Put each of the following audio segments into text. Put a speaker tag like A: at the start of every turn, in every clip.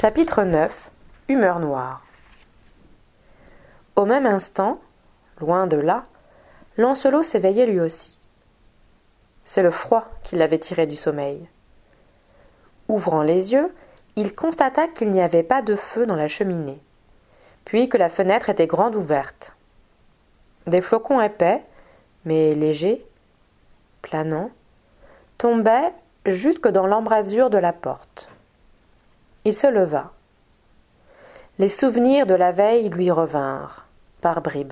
A: Chapitre 9. Humeur noire. Au même instant, loin de là, Lancelot s'éveillait lui aussi. C'est le froid qui l'avait tiré du sommeil. Ouvrant les yeux, il constata qu'il n'y avait pas de feu dans la cheminée, puis que la fenêtre était grande ouverte. Des flocons épais, mais légers, planants, tombaient jusque dans l'embrasure de la porte. Il se leva. Les souvenirs de la veille lui revinrent, par bribes.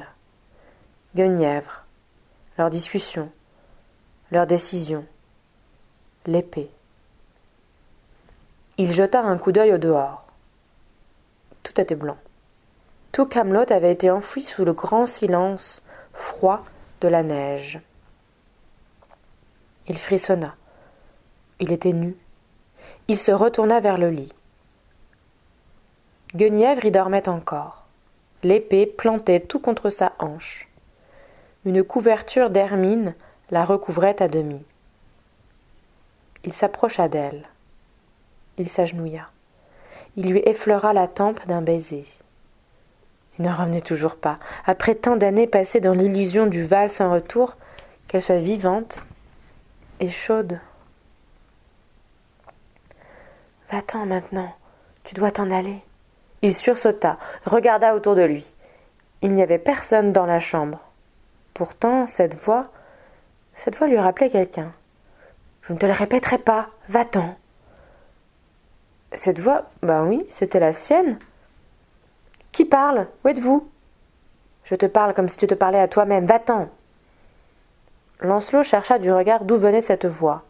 A: Guenièvre, leurs discussions, leurs décisions, l'épée. Il jeta un coup d'œil au dehors. Tout était blanc. Tout Camelot avait été enfoui sous le grand silence froid de la neige. Il frissonna. Il était nu. Il se retourna vers le lit. Guenièvre y dormait encore, l'épée plantée tout contre sa hanche. Une couverture d'hermine la recouvrait à demi. Il s'approcha d'elle. Il s'agenouilla. Il lui effleura la tempe d'un baiser. Il ne revenait toujours pas, après tant d'années passées dans l'illusion du val sans retour, qu'elle soit vivante et chaude. « Va-t'en maintenant, tu dois t'en aller. » Il sursauta, regarda autour de lui. Il n'y avait personne dans la chambre. Pourtant, cette voix lui rappelait quelqu'un. « Je ne te le répéterai pas, va-t'en. » Cette voix, ben oui, c'était la sienne. « Qui parle ? Où êtes-vous ? » « Je te parle comme si tu te parlais à toi-même, va-t'en. » Lancelot chercha du regard d'où venait cette voix.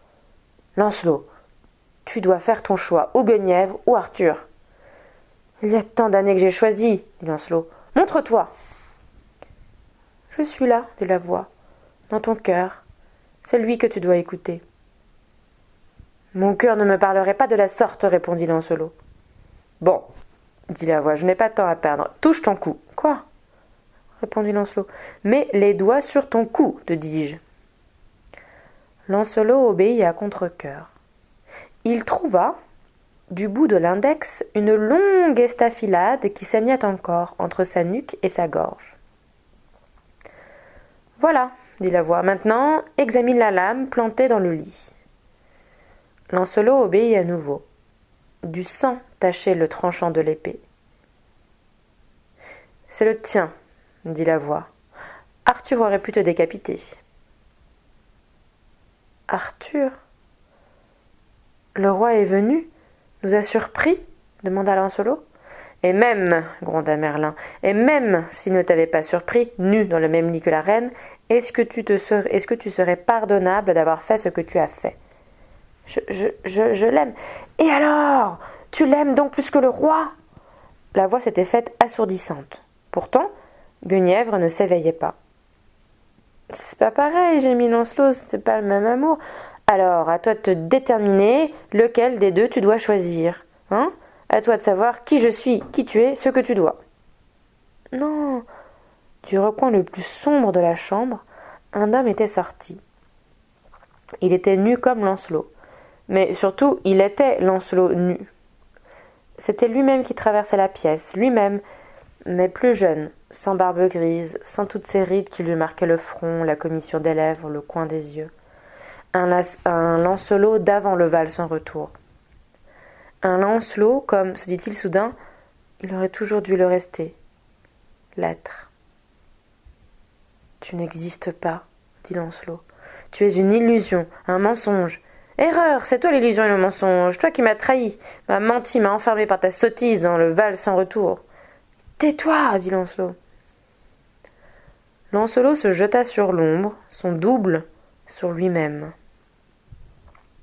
A: « Lancelot, tu dois faire ton choix, ou Guenièvre, ou Arthur. » « Il y a tant d'années que j'ai choisi, dit Lancelot. Montre-toi. » « Je suis là, dit la voix, dans ton cœur. C'est lui que tu dois écouter. »« Mon cœur ne me parlerait pas de la sorte, répondit Lancelot. »« Bon, dit la voix, je n'ai pas de temps à perdre. Touche ton cou. »« Quoi ?» répondit Lancelot. « Mets les doigts sur ton cou, te dis-je. » Lancelot obéit à contre-cœur. Il trouva, du bout de l'index, une longue estafilade qui saignait encore entre sa nuque et sa gorge. « Voilà, dit la voix, maintenant examine la lame plantée dans le lit. » Lancelot obéit à nouveau. Du sang tachait le tranchant de l'épée. « C'est le tien, dit la voix. Arthur aurait pu te décapiter. » Arthur ? Le roi est venu ? Nous a surpris ? Demanda Lancelot. Et même, gronda Merlin, et même s'il ne t'avait pas surpris, nu dans le même lit que la reine, est-ce que tu serais pardonnable d'avoir fait ce que tu as fait ? Je l'aime. Et alors ? Tu l'aimes donc plus que le roi ? La voix s'était faite assourdissante. Pourtant, Guenièvre ne s'éveillait pas. C'est pas pareil, gémit Lancelot, c'est pas le même amour. Alors, à toi de te déterminer lequel des deux tu dois choisir. Hein ? À toi de savoir qui je suis, qui tu es, ce que tu dois. Non. Du recoin le plus sombre de la chambre, un homme était sorti. Il était nu comme Lancelot. Mais surtout, il était Lancelot nu. C'était lui-même qui traversait la pièce, lui-même, mais plus jeune, sans barbe grise, sans toutes ces rides qui lui marquaient le front, la commissure des lèvres, le coin des yeux. Un Lancelot d'avant le val sans retour. Un Lancelot, comme, se dit-il soudain, il aurait toujours dû le rester. L'être. Tu n'existes pas, dit Lancelot. Tu es une illusion, un mensonge. Erreur, c'est toi l'illusion et le mensonge, toi qui m'as trahi, m'as menti, m'as enfermé par ta sottise dans le val sans retour. Tais-toi, dit Lancelot. Lancelot se jeta sur l'ombre, son double, sur lui-même.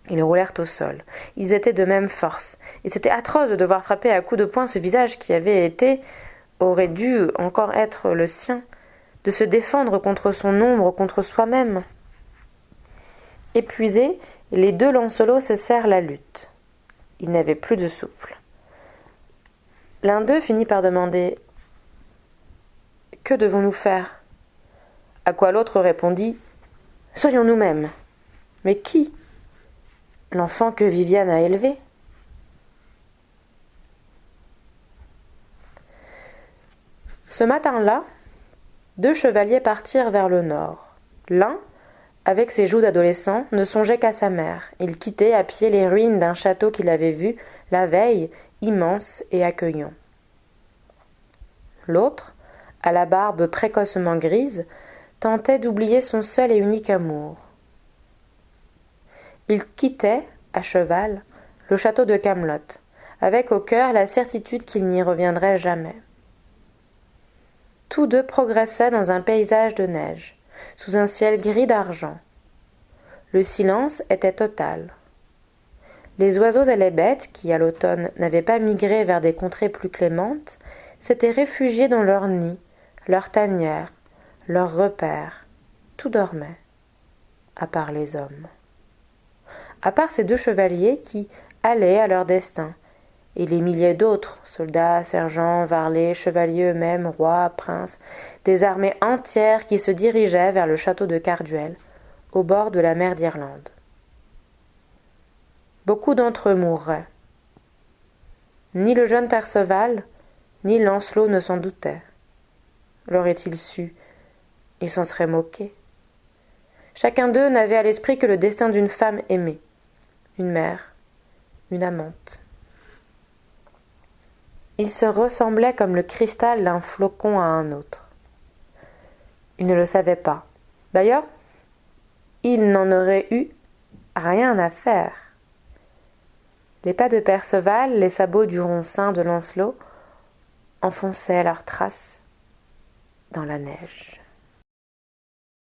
A: Ils roulèrent au sol. Ils étaient de même force, et c'était atroce de devoir frapper à coups de poing ce visage qui aurait dû encore être le sien, de se défendre contre son ombre, contre soi-même. Épuisés, les deux Lancelots cessèrent la lutte. Ils n'avaient plus de souffle. L'un d'eux finit par demander « Que devons-nous faire ?» À quoi l'autre répondit « Soyons nous-mêmes. » Mais qui ? L'enfant que Viviane a élevé ? Ce matin-là, 2 chevaliers partirent vers le nord. L'un, avec ses joues d'adolescent, ne songeait qu'à sa mère. Il quittait à pied les ruines d'un château qu'il avait vu, la veille, immense et accueillant. L'autre, à la barbe précocement grise, tentait d'oublier son seul et unique amour. Il quittait, à cheval, le château de Camelot, avec au cœur la certitude qu'il n'y reviendrait jamais. Tous deux progressaient dans un paysage de neige, sous un ciel gris d'argent. Le silence était total. Les oiseaux et les bêtes, qui à l'automne n'avaient pas migré vers des contrées plus clémentes, s'étaient réfugiés dans leurs nids, leurs tanières, leurs repères. Tout dormait, à part les hommes. À part ces 2 chevaliers qui allaient à leur destin, et les milliers d'autres, soldats, sergents, varlets, chevaliers eux-mêmes, rois, princes, des armées entières qui se dirigeaient vers le château de Carduel, au bord de la mer d'Irlande. Beaucoup d'entre eux mourraient. Ni le jeune Perceval, ni Lancelot ne s'en doutaient. L'aurait-il su, il s'en serait moqué. Chacun d'eux n'avait à l'esprit que le destin d'une femme aimée, une mère, une amante. Ils se ressemblaient comme le cristal d'un flocon à un autre. Ils ne le savaient pas. D'ailleurs, ils n'en auraient eu rien à faire. Les pas de Perceval, les sabots du roncin de Lancelot enfonçaient leurs traces dans la neige.